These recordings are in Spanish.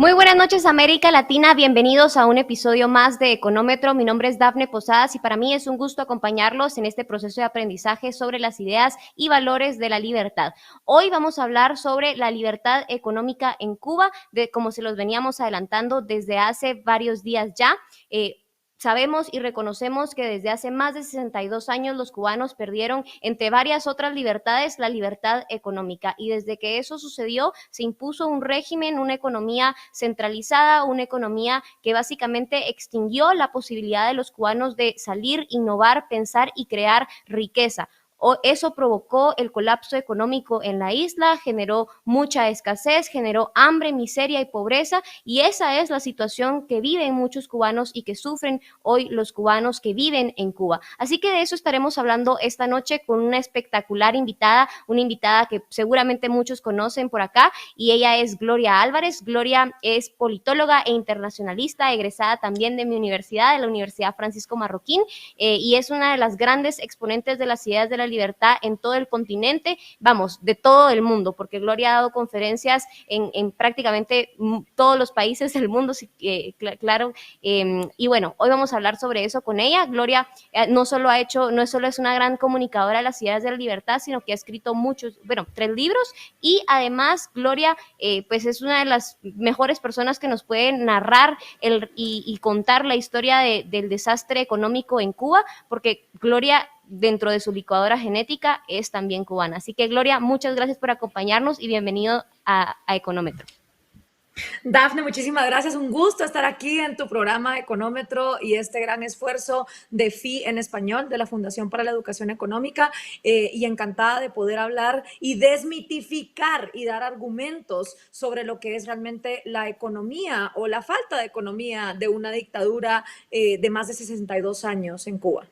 Muy buenas noches, América Latina. Bienvenidos a un episodio más de Económetro. Mi nombre es Dafne Posadas y para mí es un gusto acompañarlos en este proceso de aprendizaje sobre las ideas y valores de la libertad. Hoy vamos a hablar sobre la libertad económica en Cuba, como se los veníamos adelantando desde hace varios días ya. Sabemos y reconocemos que desde hace más de 62 años los cubanos perdieron, entre varias otras libertades, la libertad económica. Y desde que eso sucedió, se impuso un régimen, una economía centralizada, una economía que básicamente extinguió la posibilidad de los cubanos de salir, innovar, pensar y crear riqueza. Eso provocó el colapso económico en la isla, generó mucha escasez, generó hambre, miseria y pobreza, y esa es la situación que viven muchos cubanos y que sufren hoy los cubanos que viven en Cuba. Así que de eso estaremos hablando esta noche con una espectacular invitada, una invitada que seguramente muchos conocen por acá, y ella es Gloria Álvarez. Gloria es politóloga e internacionalista, egresada también de mi universidad, de la Universidad Francisco Marroquín, y es una de las grandes exponentes de las ideas de la libertad en todo el continente, vamos, de todo el mundo, porque Gloria ha dado conferencias en prácticamente todos los países del mundo, claro, y bueno, hoy vamos a hablar sobre eso con ella. Gloria no solo es una gran comunicadora de las ideas de la libertad, sino que ha escrito 3 libros, y además Gloria pues es una de las mejores personas que nos puede narrar y contar la historia del desastre económico en Cuba, porque Gloria, dentro de su licuadora genética, es también cubana. Así que, Gloria, muchas gracias por acompañarnos y bienvenido a Económetro. Dafne, muchísimas gracias. Un gusto estar aquí en tu programa Económetro y este gran esfuerzo de FI en español de la Fundación para la Educación Económica, y encantada de poder hablar y desmitificar y dar argumentos sobre lo que es realmente la economía o la falta de economía de una dictadura de más de 62 años en Cuba.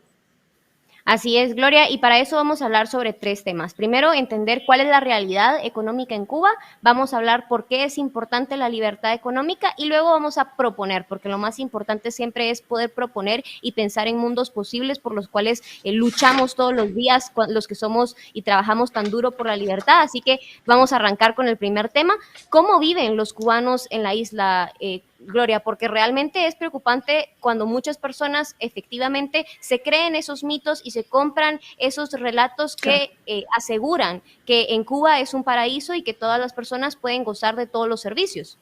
Así es, Gloria, y para eso vamos a hablar sobre 3 temas. Primero, entender cuál es la realidad económica en Cuba, vamos a hablar por qué es importante la libertad económica y luego vamos a proponer, porque lo más importante siempre es poder proponer y pensar en mundos posibles por los cuales luchamos todos los días, los que somos y trabajamos tan duro por la libertad. Así que vamos a arrancar con el primer tema: ¿cómo viven los cubanos en la isla, Gloria? Porque realmente es preocupante cuando muchas personas efectivamente se creen esos mitos y se compran esos relatos que aseguran que en Cuba es un paraíso y que todas las personas pueden gozar de todos los servicios.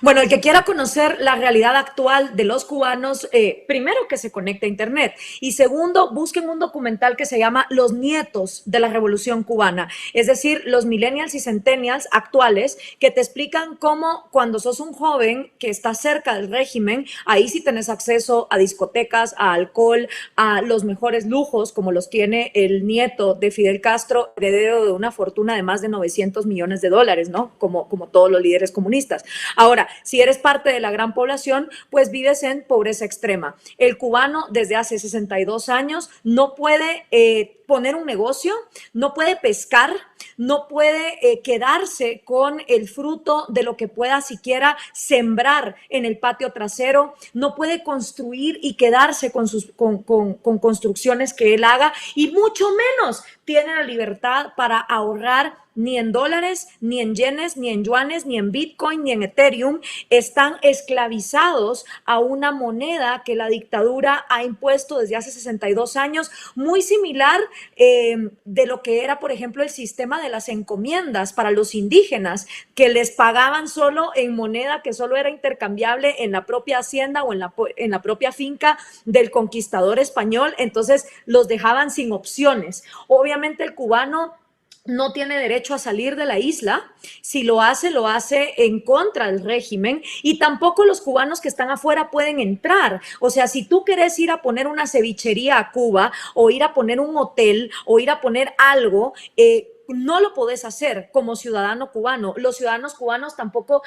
Bueno, el que quiera conocer la realidad actual de los cubanos, primero que se conecte a Internet y segundo, busquen un documental que se llama Los Nietos de la Revolución Cubana, es decir, los millennials y centennials actuales que te explican cómo cuando sos un joven que está cerca del régimen, ahí sí tenés acceso a discotecas, a alcohol, a los mejores lujos como los tiene el nieto de Fidel Castro, heredero de una fortuna de más de 900 millones de dólares, ¿no? Como todos los líderes comunistas. Ahora, si eres parte de la gran población, pues vives en pobreza extrema. El cubano desde hace 62 años no puede poner un negocio, no puede pescar, no puede quedarse con el fruto de lo que pueda siquiera sembrar en el patio trasero, no puede construir y quedarse con construcciones que él haga, y mucho menos tiene la libertad para ahorrar ni en dólares, ni en yenes, ni en yuanes, ni en Bitcoin, ni en Ethereum. Están esclavizados a una moneda que la dictadura ha impuesto desde hace 62 años, muy similar de lo que era, por ejemplo, el sistema de las encomiendas para los indígenas, que les pagaban solo en moneda que solo era intercambiable en la propia hacienda o en la propia finca del conquistador español. Entonces los dejaban sin opciones. Obviamente el cubano no tiene derecho a salir de la isla. Si lo hace en contra del régimen, y tampoco los cubanos que están afuera pueden entrar. O sea, si tú querés ir a poner una cevichería a Cuba, o ir a poner un hotel, o ir a poner algo, no lo podés hacer como ciudadano cubano. Los ciudadanos cubanos tampoco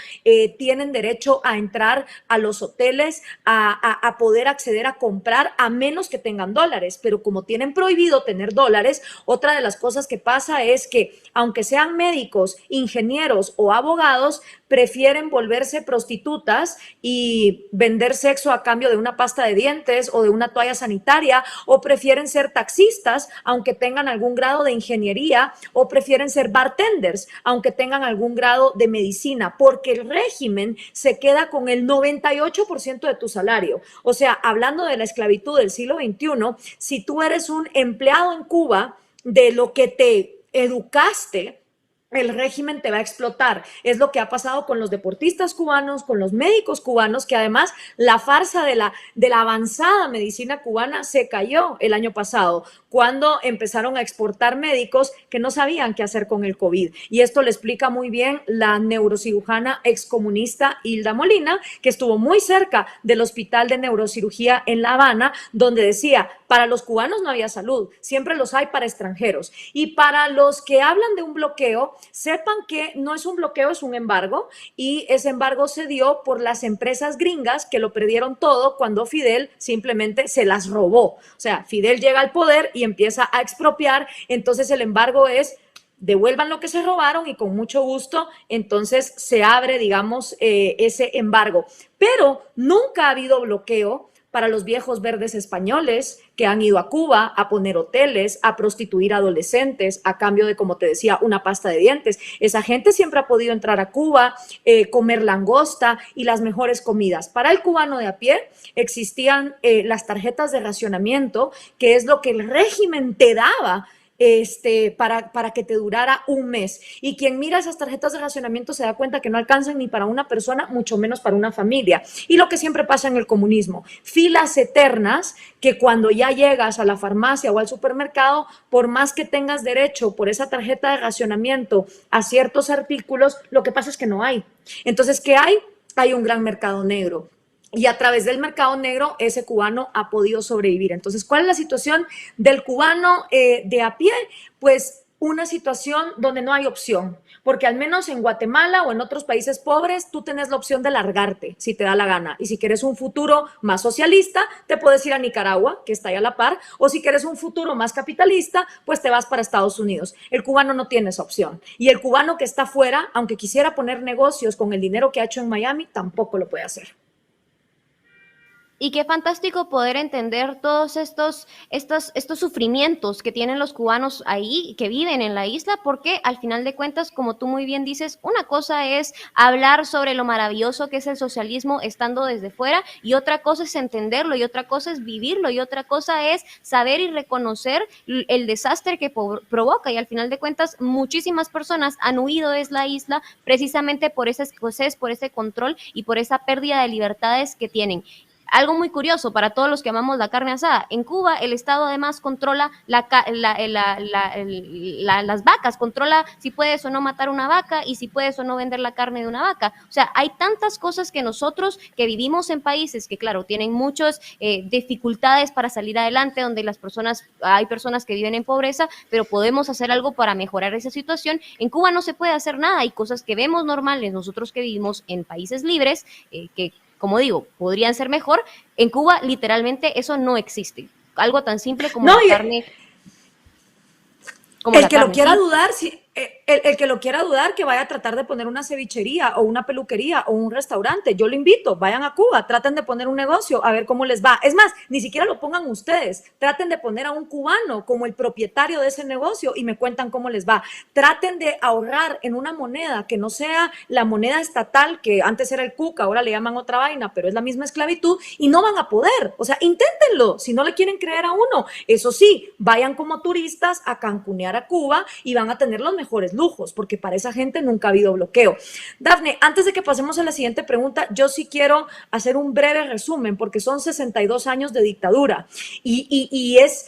tienen derecho a entrar a los hoteles, a poder acceder a comprar, a menos que tengan dólares. Pero como tienen prohibido tener dólares, otra de las cosas que pasa es que, aunque sean médicos, ingenieros o abogados, prefieren volverse prostitutas y vender sexo a cambio de una pasta de dientes o de una toalla sanitaria, o prefieren ser taxistas, aunque tengan algún grado de ingeniería, o o prefieren ser bartenders, aunque tengan algún grado de medicina, porque el régimen se queda con el 98% de tu salario. O sea, hablando de la esclavitud del siglo XXI, si tú eres un empleado en Cuba de lo que te educaste, el régimen te va a explotar. Es lo que ha pasado con los deportistas cubanos, con los médicos cubanos, que además la farsa de la avanzada medicina cubana se cayó el año pasado, cuando empezaron a exportar médicos que no sabían qué hacer con el COVID. Y esto le explica muy bien la neurocirujana excomunista Hilda Molina, que estuvo muy cerca del Hospital de Neurocirugía en La Habana, donde decía, para los cubanos no había salud, siempre los hay para extranjeros. Y para los que hablan de un bloqueo, sepan que no es un bloqueo, es un embargo, y ese embargo se dio por las empresas gringas que lo perdieron todo cuando Fidel simplemente se las robó. O sea, Fidel llega al poder y empieza a expropiar, entonces el embargo es devuelvan lo que se robaron y con mucho gusto entonces se abre, digamos, ese embargo. Pero nunca ha habido bloqueo para los viejos verdes españoles que han ido a Cuba a poner hoteles, a prostituir adolescentes a cambio de, como te decía, una pasta de dientes. Esa gente siempre ha podido entrar a Cuba, comer langosta y las mejores comidas. Para el cubano de a pie existían las tarjetas de racionamiento, que es lo que el régimen te daba para que te durara un mes. Y quien mira esas tarjetas de racionamiento se da cuenta que no alcanzan ni para una persona, mucho menos para una familia. Y lo que siempre pasa en el comunismo, filas eternas que cuando ya llegas a la farmacia o al supermercado, por más que tengas derecho por esa tarjeta de racionamiento a ciertos artículos, lo que pasa es que no hay. Entonces, ¿qué hay? Hay un gran mercado negro. Y a través del mercado negro ese cubano ha podido sobrevivir. Entonces, ¿cuál es la situación del cubano de a pie? Pues una situación donde no hay opción, porque al menos en Guatemala o en otros países pobres tú tienes la opción de largarte si te da la gana, y si quieres un futuro más socialista te puedes ir a Nicaragua, que está ahí a la par, o si quieres un futuro más capitalista pues te vas para Estados Unidos. El cubano no tiene esa opción, y el cubano que está afuera, aunque quisiera poner negocios con el dinero que ha hecho en Miami, tampoco lo puede hacer. Y qué fantástico poder entender todos estos sufrimientos que tienen los cubanos ahí, que viven en la isla, porque al final de cuentas, como tú muy bien dices, una cosa es hablar sobre lo maravilloso que es el socialismo estando desde fuera, y otra cosa es entenderlo, y otra cosa es vivirlo, y otra cosa es saber y reconocer el desastre que provoca. Y al final de cuentas, muchísimas personas han huido de la isla precisamente por esa escasez, por ese control y por esa pérdida de libertades que tienen. Algo muy curioso para todos los que amamos la carne asada. En Cuba, el Estado además controla las vacas, controla si puedes o no matar una vaca y si puedes o no vender la carne de una vaca. O sea, hay tantas cosas que nosotros que vivimos en países que, claro, tienen muchas dificultades para salir adelante, donde hay personas que viven en pobreza, pero podemos hacer algo para mejorar esa situación. En Cuba no se puede hacer nada. Hay cosas que vemos normales nosotros que vivimos en países libres, que como digo, podrían ser mejor. En Cuba, literalmente, eso no existe. Algo tan simple como No, la carne. Como el que lo quiera dudar, sí, el que lo quiera dudar, que vaya a tratar de poner una cevichería o una peluquería o un restaurante. Yo lo invito, vayan a Cuba, traten de poner un negocio, a ver cómo les va. Es más, ni siquiera lo pongan ustedes, traten de poner a un cubano como el propietario de ese negocio y me cuentan cómo les va. Traten de ahorrar en una moneda que no sea la moneda estatal, que antes era el cuca, ahora le llaman otra vaina, pero es la misma esclavitud, y no van a poder. O sea, inténtenlo, si no le quieren creer a uno. Eso sí, vayan como turistas a cancunear a Cuba y van a tener los mejores lujos, porque para esa gente nunca ha habido bloqueo. Dafne, antes de que pasemos a la siguiente pregunta, yo sí quiero hacer un breve resumen, porque son 62 años de dictadura y es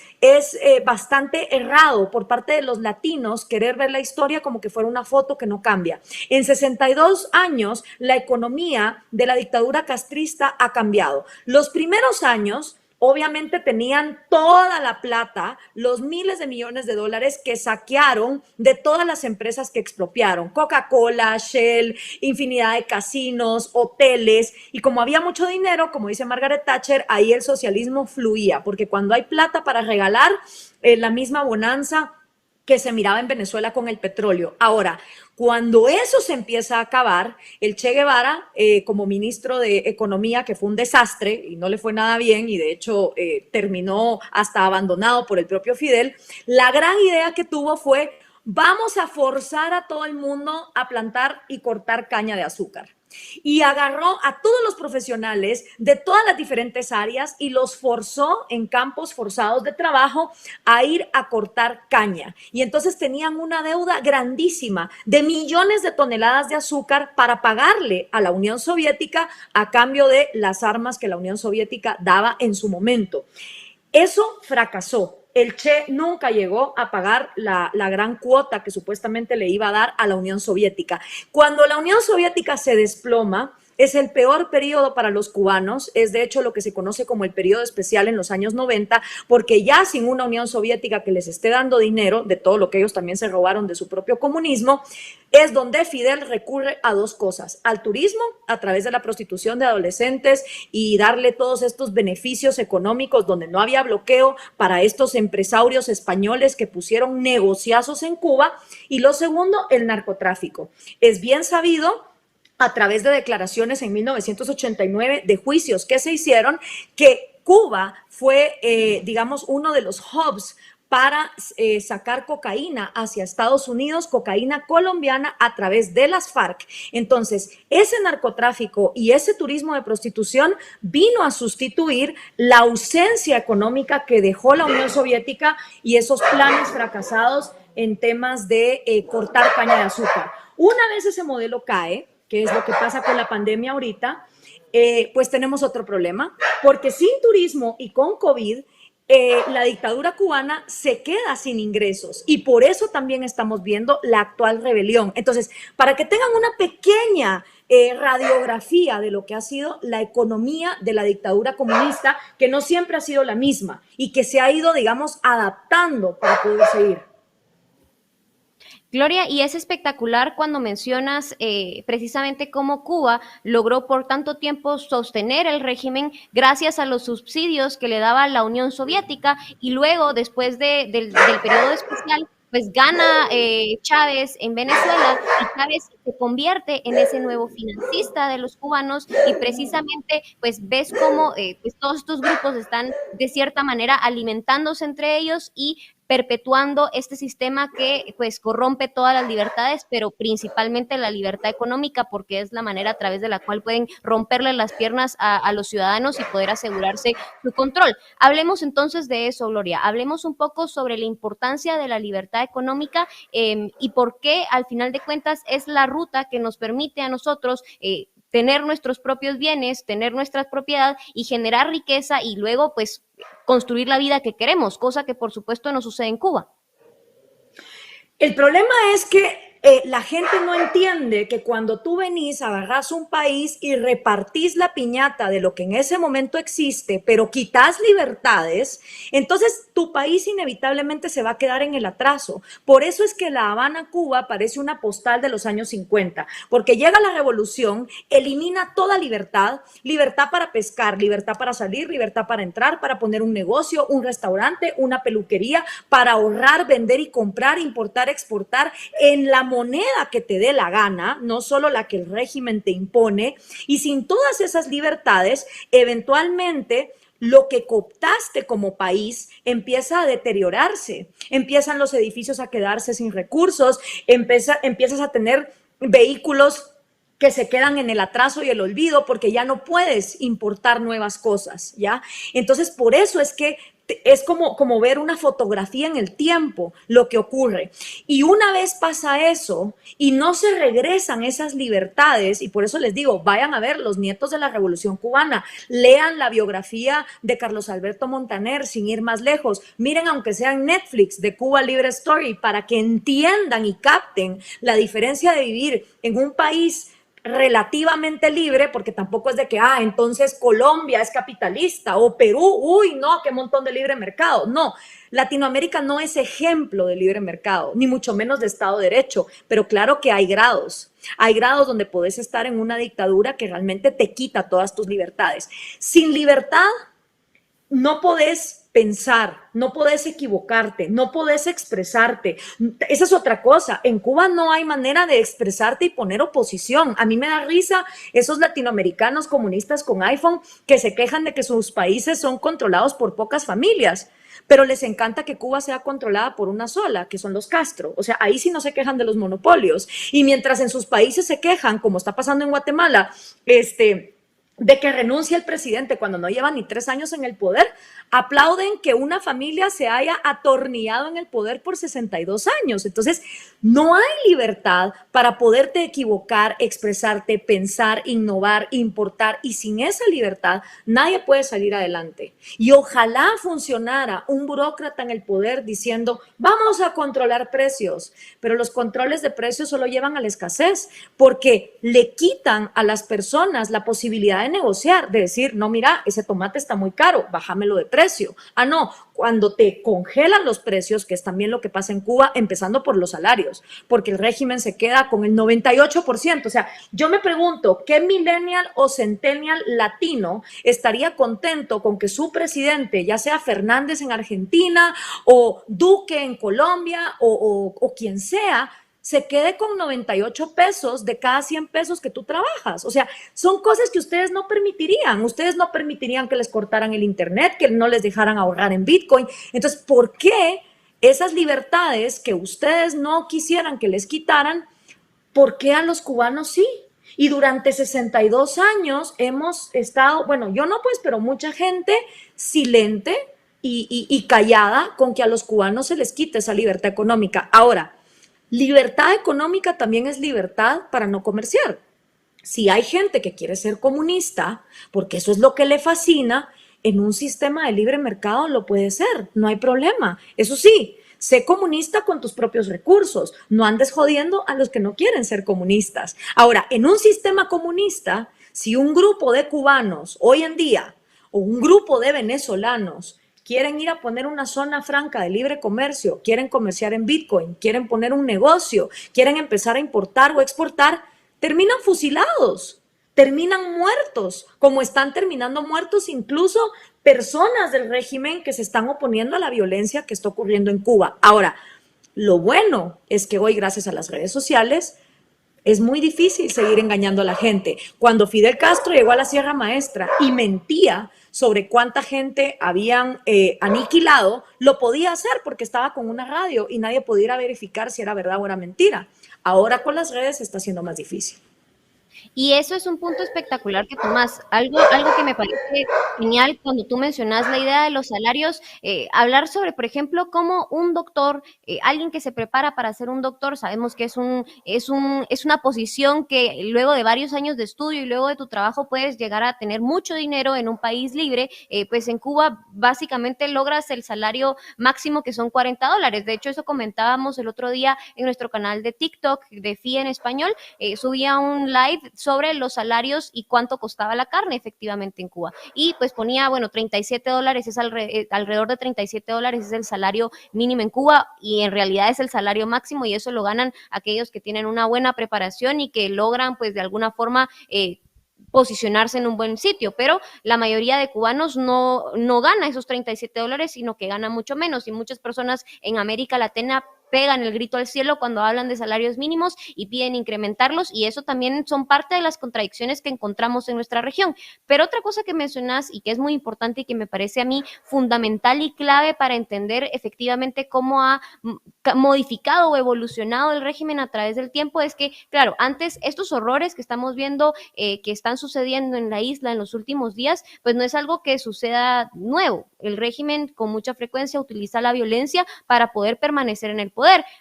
bastante errado por parte de los latinos querer ver la historia como que fuera una foto que no cambia. En 62 años, la economía de la dictadura castrista ha cambiado. Los primeros años obviamente tenían toda la plata, los miles de millones de dólares que saquearon de todas las empresas que expropiaron, Coca-Cola, Shell, infinidad de casinos, hoteles, y como había mucho dinero, como dice Margaret Thatcher, ahí el socialismo fluía, porque cuando hay plata para regalar, la misma bonanza que se miraba en Venezuela con el petróleo. Ahora, cuando eso se empieza a acabar, el Che Guevara, como ministro de Economía, que fue un desastre y no le fue nada bien, y de hecho terminó hasta abandonado por el propio Fidel, la gran idea que tuvo fue: vamos a forzar a todo el mundo a plantar y cortar caña de azúcar. Y agarró a todos los profesionales de todas las diferentes áreas y los forzó en campos forzados de trabajo a ir a cortar caña. Y entonces tenían una deuda grandísima de millones de toneladas de azúcar para pagarle a la Unión Soviética a cambio de las armas que la Unión Soviética daba en su momento. Eso fracasó. El Che nunca llegó a pagar la gran cuota que supuestamente le iba a dar a la Unión Soviética. Cuando la Unión Soviética se desploma, es el peor periodo para los cubanos, es de hecho lo que se conoce como el periodo especial en los años 90, porque ya sin una Unión Soviética que les esté dando dinero de todo lo que ellos también se robaron de su propio comunismo, es donde Fidel recurre a dos cosas: al turismo a través de la prostitución de adolescentes y darle todos estos beneficios económicos donde no había bloqueo para estos empresarios españoles que pusieron negociazos en Cuba, y lo segundo, el narcotráfico. Es bien sabido a través de declaraciones en 1989 de juicios que se hicieron, que Cuba fue, digamos, uno de los hubs para sacar cocaína hacia Estados Unidos, cocaína colombiana a través de las FARC. Entonces, ese narcotráfico y ese turismo de prostitución vino a sustituir la ausencia económica que dejó la Unión Soviética y esos planes fracasados en temas de cortar caña de azúcar. Una vez ese modelo cae, que es lo que pasa con la pandemia ahorita, pues tenemos otro problema, porque sin turismo y con COVID, la dictadura cubana se queda sin ingresos y por eso también estamos viendo la actual rebelión. Entonces, para que tengan una pequeña radiografía de lo que ha sido la economía de la dictadura comunista, que no siempre ha sido la misma y que se ha ido, digamos, adaptando para poder seguir. Gloria, y es espectacular cuando mencionas precisamente cómo Cuba logró por tanto tiempo sostener el régimen gracias a los subsidios que le daba la Unión Soviética y luego, después del periodo especial, pues gana Chávez en Venezuela y Chávez se convierte en ese nuevo financista de los cubanos y precisamente pues ves cómo pues todos estos grupos están de cierta manera alimentándose entre ellos y perpetuando este sistema que pues corrompe todas las libertades, pero principalmente la libertad económica, porque es la manera a través de la cual pueden romperle las piernas a los ciudadanos y poder asegurarse su control. Hablemos entonces de eso, Gloria. Hablemos un poco sobre la importancia de la libertad económica y por qué, al final de cuentas, es la ruta que nos permite a nosotros tener nuestros propios bienes, tener nuestra propiedad y generar riqueza y luego pues construir la vida que queremos, cosa que por supuesto no sucede en Cuba. El problema es que la gente no entiende que cuando tú venís, agarrás un país y repartís la piñata de lo que en ese momento existe, pero quitas libertades, entonces tu país inevitablemente se va a quedar en el atraso. Por eso es que La Habana, Cuba, parece una postal de los años 50, porque llega la revolución, elimina toda libertad, libertad para pescar, libertad para salir, libertad para entrar, para poner un negocio, un restaurante, una peluquería, para ahorrar, vender y comprar, importar, exportar en la moneda que te dé la gana, no solo la que el régimen te impone, y sin todas esas libertades, eventualmente lo que cooptaste como país empieza a deteriorarse, empiezan los edificios a quedarse sin recursos, empiezas a tener vehículos que se quedan en el atraso y el olvido porque ya no puedes importar nuevas cosas, ¿ya? Entonces, por eso es que es como ver una fotografía en el tiempo lo que ocurre. Y una vez pasa eso y no se regresan esas libertades, y por eso les digo, vayan a ver Los Nietos de la Revolución Cubana, lean la biografía de Carlos Alberto Montaner, sin ir más lejos, miren aunque sea en Netflix, de Cuba Libre Story, para que entiendan y capten la diferencia de vivir en un país relativamente libre, porque tampoco es de que, entonces Colombia es capitalista o Perú, uy, no, qué montón de libre mercado. No, Latinoamérica no es ejemplo de libre mercado, ni mucho menos de Estado de Derecho, pero claro que hay grados. Hay grados donde podés estar en una dictadura que realmente te quita todas tus libertades. Sin libertad no podés pensar, no podés equivocarte, no podés expresarte. Esa es otra cosa. En Cuba no hay manera de expresarte y poner oposición. A mí me da risa esos latinoamericanos comunistas con iPhone que se quejan de que sus países son controlados por pocas familias. pero les encanta que Cuba sea controlada por una sola, que son los Castro. O sea, ahí sí no se quejan de los monopolios. Y mientras en sus países se quejan, como está pasando en Guatemala, de que renuncie el presidente cuando no lleva ni 3 años en el poder, aplauden que una familia se haya atornillado en el poder por 62 años. Entonces, no hay libertad para poderte equivocar, expresarte, pensar, innovar, importar, y sin esa libertad nadie puede salir adelante. Y ojalá funcionara un burócrata en el poder diciendo, vamos a controlar precios, pero los controles de precios solo llevan a la escasez, porque le quitan a las personas la posibilidad de negociar, de decir, no, mira, ese tomate está muy caro, bájamelo de precio. Ah, no, cuando te congelan los precios, que es también lo que pasa en Cuba, empezando por los salarios, porque el régimen se queda con el 98%. O sea, yo me pregunto, ¿qué millennial o centennial latino estaría contento con que su presidente, ya sea Fernández en Argentina o Duque en Colombia o quien sea, se quede con 98 pesos de cada 100 pesos que tú trabajas? O sea, son cosas que ustedes no permitirían. Ustedes no permitirían que les cortaran el internet, que no les dejaran ahorrar en Bitcoin. Entonces, ¿por qué esas libertades que ustedes no quisieran que les quitaran, por qué a los cubanos sí? Y durante 62 años hemos estado, bueno, yo no pues, pero mucha gente silente y callada con que a los cubanos se les quite esa libertad económica. Ahora, libertad económica también es libertad para no comerciar. Si hay gente que quiere ser comunista, porque eso es lo que le fascina, en un sistema de libre mercado lo puede ser, no hay problema. Eso sí, sé comunista con tus propios recursos, no andes jodiendo a los que no quieren ser comunistas. Ahora, en un sistema comunista, si un grupo de cubanos hoy en día o un grupo de venezolanos quieren ir a poner una zona franca de libre comercio, quieren comerciar en Bitcoin, quieren poner un negocio, quieren empezar a importar o exportar, terminan fusilados, terminan muertos, como están terminando muertos incluso personas del régimen que se están oponiendo a la violencia que está ocurriendo en Cuba. Ahora, lo bueno es que hoy, gracias a las redes sociales, es muy difícil seguir engañando a la gente. Cuando Fidel Castro llegó a la Sierra Maestra y mentía sobre cuánta gente habían aniquilado, lo podía hacer porque estaba con una radio y nadie podía verificar si era verdad o era mentira. Ahora con las redes está siendo más difícil. Y eso es un punto espectacular que tomas. Algo que me parece genial cuando tú mencionas la idea de los salarios, hablar sobre, por ejemplo, cómo un doctor, alguien que se prepara para ser un doctor, sabemos que es una posición que luego de varios años de estudio y luego de tu trabajo puedes llegar a tener mucho dinero en un país libre. Pues en Cuba básicamente logras el salario máximo, que son $40. De hecho, eso comentábamos el otro día en nuestro canal de TikTok de FIE en español. Subía un live sobre los salarios y cuánto costaba la carne efectivamente en Cuba. Y pues ponía, bueno, $37, es alrededor de $37 es el salario mínimo en Cuba, y en realidad es el salario máximo, y eso lo ganan aquellos que tienen una buena preparación y que logran pues de alguna forma posicionarse en un buen sitio, pero la mayoría de cubanos no gana esos $37, sino que gana mucho menos, y muchas personas en América Latina pegan el grito al cielo cuando hablan de salarios mínimos y piden incrementarlos, y eso también son parte de las contradicciones que encontramos en nuestra región. Pero otra cosa que mencionas y que es muy importante y que me parece a mí fundamental y clave para entender efectivamente cómo ha modificado o evolucionado el régimen a través del tiempo es que, claro, antes estos horrores que estamos viendo que están sucediendo en la isla en los últimos días, pues no es algo que suceda nuevo. El régimen con mucha frecuencia utiliza la violencia para poder permanecer en el poder.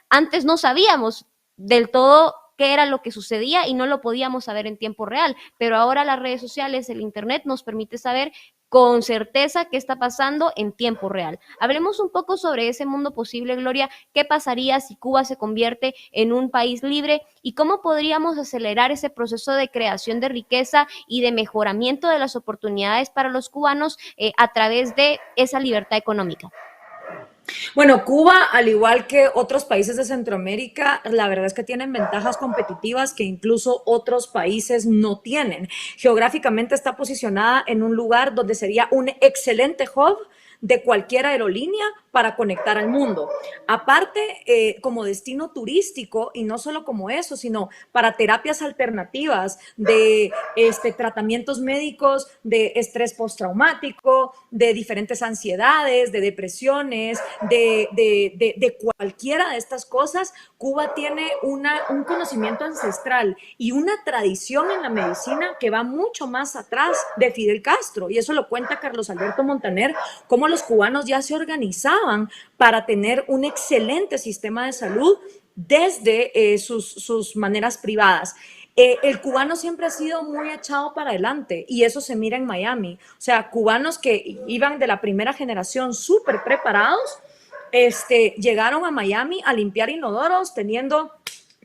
Antes no sabíamos del todo qué era lo que sucedía y no lo podíamos saber en tiempo real, pero ahora las redes sociales, el internet nos permite saber con certeza qué está pasando en tiempo real. Hablemos un poco sobre ese mundo posible, Gloria. ¿Qué pasaría si Cuba se convierte en un país libre y cómo podríamos acelerar ese proceso de creación de riqueza y de mejoramiento de las oportunidades para los cubanos a través de esa libertad económica? Bueno, Cuba, al igual que otros países de Centroamérica, la verdad es que tienen ventajas competitivas que incluso otros países no tienen. Geográficamente está posicionada en un lugar donde sería un excelente hub de cualquier aerolínea para conectar al mundo. Aparte, como destino turístico, y no solo como eso, sino para terapias alternativas de tratamientos médicos de estrés postraumático, de diferentes ansiedades, de depresiones, de cualquiera de estas cosas. Cuba tiene un conocimiento ancestral y una tradición en la medicina que va mucho más atrás de Fidel Castro, y eso lo cuenta Carlos Alberto Montaner, cómo los cubanos ya se organizaban para tener un excelente sistema de salud desde sus maneras privadas. El cubano siempre ha sido muy echado para adelante y eso se mira en Miami. O sea, cubanos que iban de la primera generación súper preparados, llegaron a Miami a limpiar inodoros teniendo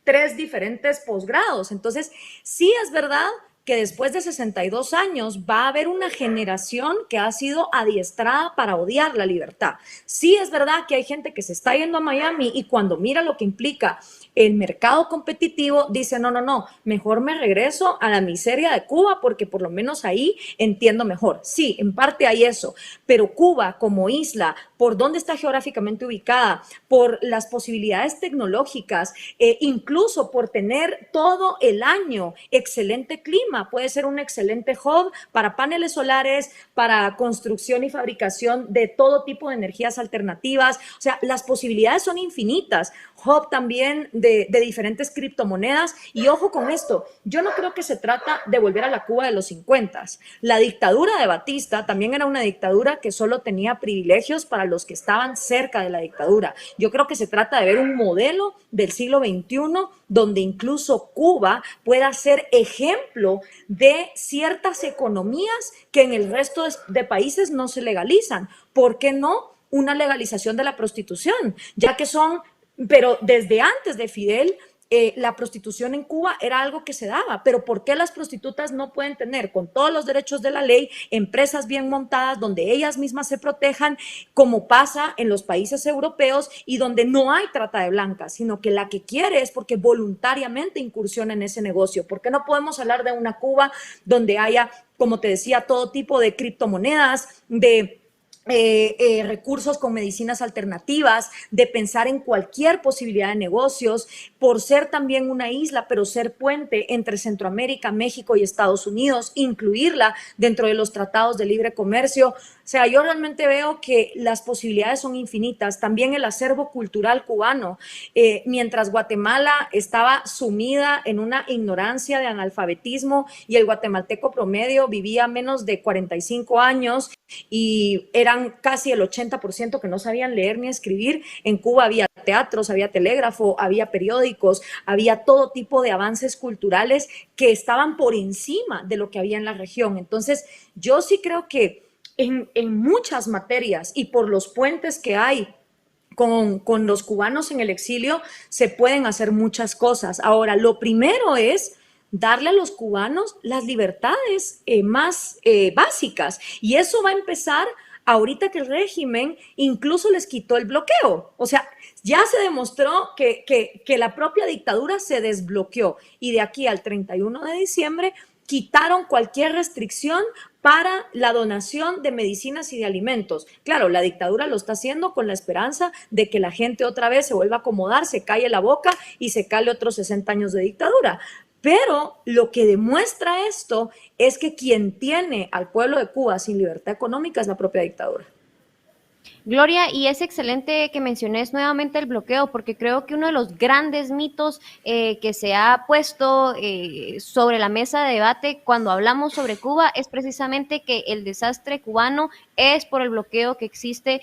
3 diferentes posgrados. Entonces, sí es verdad que después de 62 años va a haber una generación que ha sido adiestrada para odiar la libertad. Sí es verdad que hay gente que se está yendo a Miami y cuando mira lo que implica el mercado competitivo, dice, no, mejor me regreso a la miseria de Cuba porque por lo menos ahí entiendo mejor. Sí, en parte hay eso, pero Cuba como isla, por dónde está geográficamente ubicada, por las posibilidades tecnológicas, incluso por tener todo el año excelente clima, puede ser un excelente hub para paneles solares, para construcción y fabricación de todo tipo de energías alternativas. O sea, las posibilidades son infinitas. Hub también de diferentes criptomonedas. Y ojo con esto, yo no creo que se trata de volver a la Cuba de los 50. La dictadura de Batista también era una dictadura que solo tenía privilegios para los que estaban cerca de la dictadura. Yo creo que se trata de ver un modelo del siglo XXI donde incluso Cuba pueda ser ejemplo de ciertas economías que en el resto de países no se legalizan. ¿Por qué no una legalización de la prostitución? Ya que son, pero desde antes de Fidel, la prostitución en Cuba era algo que se daba, pero ¿por qué las prostitutas no pueden tener, con todos los derechos de la ley, empresas bien montadas donde ellas mismas se protejan, como pasa en los países europeos y donde no hay trata de blancas, sino que la que quiere es porque voluntariamente incursiona en ese negocio? ¿Por qué no podemos hablar de una Cuba donde haya, como te decía, todo tipo de criptomonedas, de recursos con medicinas alternativas, de pensar en cualquier posibilidad de negocios, por ser también una isla, pero ser puente entre Centroamérica, México y Estados Unidos, incluirla dentro de los tratados de libre comercio? O sea, yo realmente veo que las posibilidades son infinitas. También el acervo cultural cubano, mientras Guatemala estaba sumida en una ignorancia de analfabetismo y el guatemalteco promedio vivía menos de 45 años, y eran casi el 80% que no sabían leer ni escribir. En Cuba había teatros, había telégrafo, había periódicos, había todo tipo de avances culturales que estaban por encima de lo que había en la región. Entonces, yo sí creo que en muchas materias y por los puentes que hay con los cubanos en el exilio, se pueden hacer muchas cosas. Ahora, lo primero es darle a los cubanos las libertades más básicas. Y eso va a empezar ahorita que el régimen incluso les quitó el bloqueo. O sea, ya se demostró que la propia dictadura se desbloqueó y de aquí al 31 de diciembre quitaron cualquier restricción para la donación de medicinas y de alimentos. Claro, la dictadura lo está haciendo con la esperanza de que la gente otra vez se vuelva a acomodar, se calle la boca y se cale otros 60 años de dictadura. Pero lo que demuestra esto es que quien tiene al pueblo de Cuba sin libertad económica es la propia dictadura. Gloria, y es excelente que menciones nuevamente el bloqueo, porque creo que uno de los grandes mitos que se ha puesto sobre la mesa de debate cuando hablamos sobre Cuba es precisamente que el desastre cubano es por el bloqueo que existe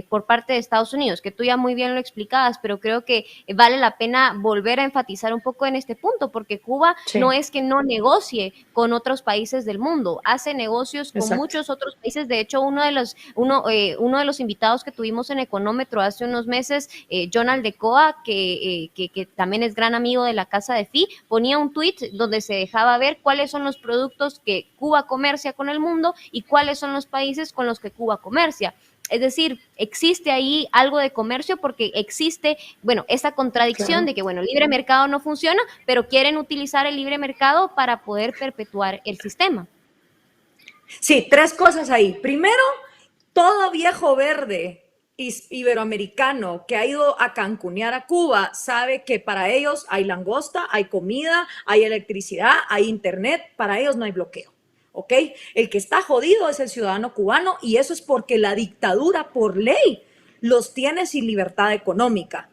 por parte de Estados Unidos, que tú ya muy bien lo explicabas, pero creo que vale la pena volver a enfatizar un poco en este punto, porque Cuba no es que no negocie con otros países del mundo, hace negocios con muchos otros países. De hecho, uno de los invitados que tuvimos en Económetro hace unos meses, John Aldecoa, que también es gran amigo de la Casa de FI, ponía un tweet donde se dejaba ver cuáles son los productos que Cuba comercia con el mundo y cuáles son los países con los que Cuba comercia. Es decir, existe ahí algo de comercio porque existe, bueno, esa contradicción de que, bueno, el libre mercado no funciona, pero quieren utilizar el libre mercado para poder perpetuar el sistema. Sí, 3 cosas ahí. Primero, todo viejo verde iberoamericano que ha ido a cancunear a Cuba sabe que para ellos hay langosta, hay comida, hay electricidad, hay internet, para ellos no hay bloqueo. ¿Ok? El que está jodido es el ciudadano cubano y eso es porque la dictadura por ley los tiene sin libertad económica.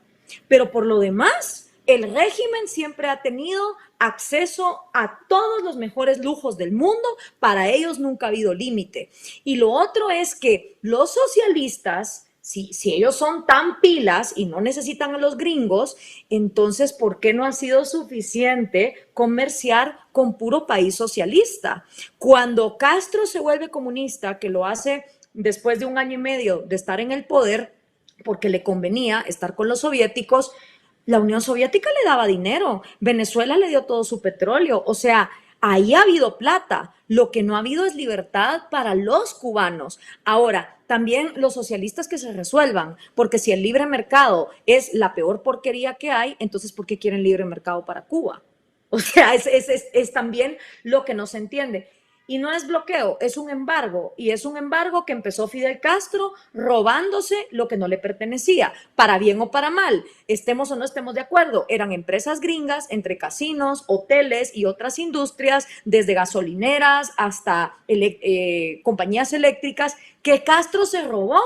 Pero por lo demás, el régimen siempre ha tenido acceso a todos los mejores lujos del mundo, para ellos nunca ha habido límite. Y lo otro es que los socialistas, si ellos son tan pilas y no necesitan a los gringos, entonces, ¿por qué no ha sido suficiente comerciar con puro país socialista? Cuando Castro se vuelve comunista, que lo hace después de 1 año y medio de estar en el poder, porque le convenía estar con los soviéticos, la Unión Soviética le daba dinero, Venezuela le dio todo su petróleo, o sea, ahí ha habido plata, lo que no ha habido es libertad para los cubanos. Ahora, también los socialistas que se resuelvan, porque si el libre mercado es la peor porquería que hay, entonces ¿por qué quieren libre mercado para Cuba? O sea, es también lo que no se entiende. Y no es bloqueo, es un embargo. Y es un embargo que empezó Fidel Castro robándose lo que no le pertenecía, para bien o para mal. Estemos o no estemos de acuerdo, eran empresas gringas entre casinos, hoteles y otras industrias, desde gasolineras hasta compañías eléctricas, que Castro se robó.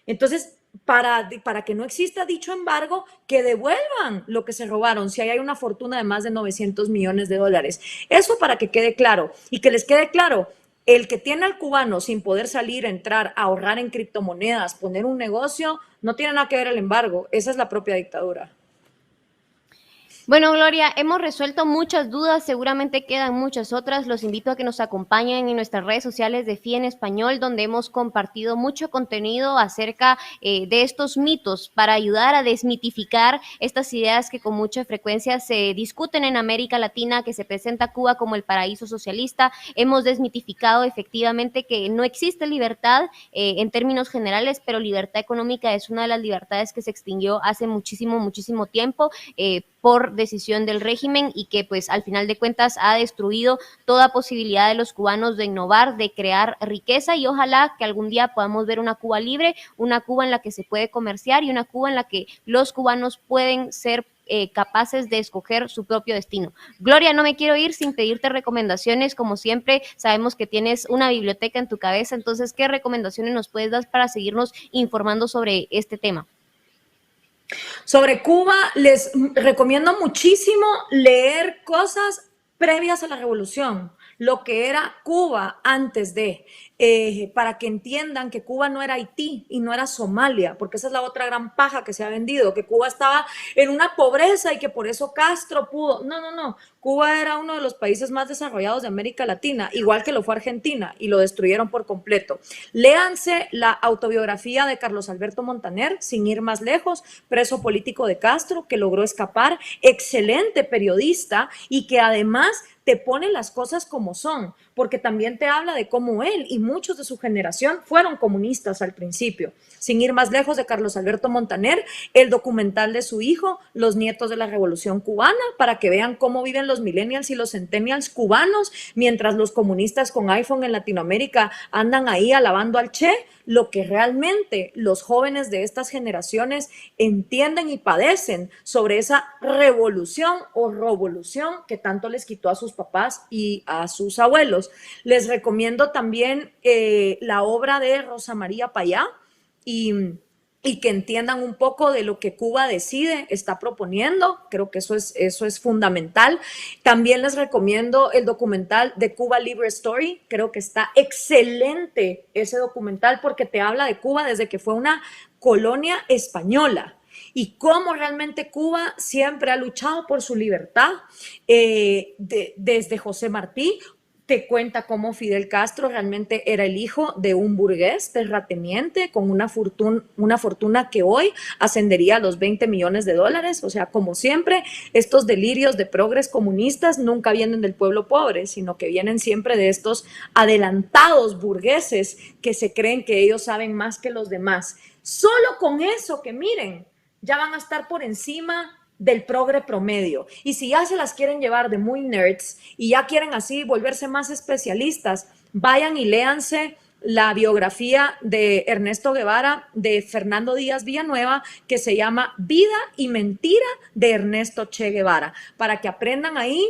Entonces, para que no exista dicho embargo, que devuelvan lo que se robaron, si hay una fortuna de más de 900 millones de dólares. Eso para que quede claro y que les quede claro, el que tiene al cubano sin poder salir, entrar, ahorrar en criptomonedas, poner un negocio, no tiene nada que ver el embargo, esa es la propia dictadura. Bueno, Gloria, hemos resuelto muchas dudas, seguramente quedan muchas otras. Los invito a que nos acompañen en nuestras redes sociales de FI en Español, donde hemos compartido mucho contenido acerca de estos mitos para ayudar a desmitificar estas ideas que con mucha frecuencia se discuten en América Latina, que se presenta a Cuba como el paraíso socialista. Hemos desmitificado efectivamente que no existe libertad en términos generales, pero libertad económica es una de las libertades que se extinguió hace muchísimo, muchísimo tiempo por decisión del régimen y que pues al final de cuentas ha destruido toda posibilidad de los cubanos de innovar, de crear riqueza y ojalá que algún día podamos ver una Cuba libre, una Cuba en la que se puede comerciar y una Cuba en la que los cubanos pueden ser capaces de escoger su propio destino. Gloria, no me quiero ir sin pedirte recomendaciones, como siempre sabemos que tienes una biblioteca en tu cabeza, entonces, ¿qué recomendaciones nos puedes dar para seguirnos informando sobre este tema? Sobre Cuba, les recomiendo muchísimo leer cosas previas a la revolución, lo que era Cuba antes de, para que entiendan que Cuba no era Haití y no era Somalia, porque esa es la otra gran paja que se ha vendido, que Cuba estaba en una pobreza y que por eso Castro pudo. No, no, no. Cuba era uno de los países más desarrollados de América Latina, igual que lo fue Argentina, y lo destruyeron por completo. Léanse la autobiografía de Carlos Alberto Montaner, sin ir más lejos, preso político de Castro, que logró escapar, excelente periodista y que además te pone las cosas como son, porque también te habla de cómo él y muchos de su generación fueron comunistas al principio. Sin ir más lejos de Carlos Alberto Montaner, el documental de su hijo, Los Nietos de la Revolución Cubana, para que vean cómo viven los millennials y los centennials cubanos, mientras los comunistas con iPhone en Latinoamérica andan ahí alabando al Che, lo que realmente los jóvenes de estas generaciones entienden y padecen sobre esa revolución o revolución que tanto les quitó a sus papás y a sus abuelos. Les recomiendo también la obra de Rosa María Payá y que entiendan un poco de lo que Cuba decide, está proponiendo. Creo que eso es fundamental. También les recomiendo el documental de Cuba Libre Story. Creo que está excelente ese documental porque te habla de Cuba desde que fue una colonia española y cómo realmente Cuba siempre ha luchado por su libertad, desde José Martí. Te cuenta cómo Fidel Castro realmente era el hijo de un burgués terrateniente con una fortuna que hoy ascendería a los 20 millones de dólares. O sea, como siempre, estos delirios de progres comunistas nunca vienen del pueblo pobre, sino que vienen siempre de estos adelantados burgueses que se creen que ellos saben más que los demás. Solo con eso que miren, ya van a estar por encima del progre promedio. Y si ya se las quieren llevar de muy nerds y ya quieren así volverse más especialistas, vayan y léanse la biografía de Ernesto Guevara de Fernando Díaz Villanueva, que se llama Vida y Mentira de Ernesto Che Guevara, para que aprendan ahí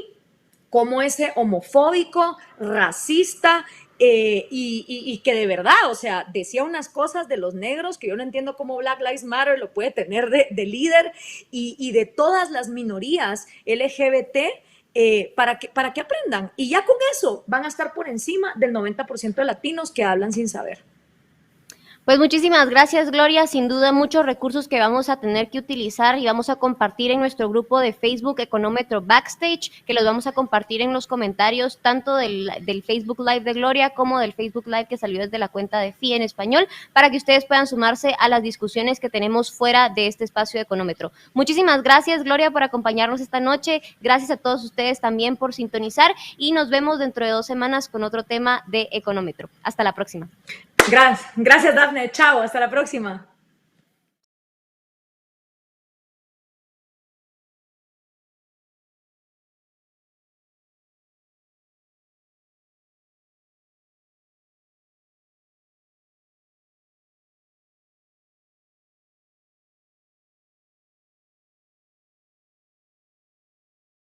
cómo ese homofóbico, racista, y que de verdad, o sea, decía unas cosas de los negros que yo no entiendo cómo Black Lives Matter lo puede tener de líder, y de todas las minorías LGBT, para que aprendan. Y ya con eso van a estar por encima del 90% de latinos que hablan sin saber. Pues muchísimas gracias, Gloria. Sin duda, muchos recursos que vamos a tener que utilizar y vamos a compartir en nuestro grupo de Facebook Económetro Backstage, que los vamos a compartir en los comentarios tanto del Facebook Live de Gloria como del Facebook Live que salió desde la cuenta de FI en español, para que ustedes puedan sumarse a las discusiones que tenemos fuera de este espacio de Económetro. Muchísimas gracias, Gloria, por acompañarnos esta noche. Gracias a todos ustedes también por sintonizar y nos vemos dentro de 2 semanas con otro tema de Económetro. Hasta la próxima. Gracias, Dafne. Chao, hasta la próxima.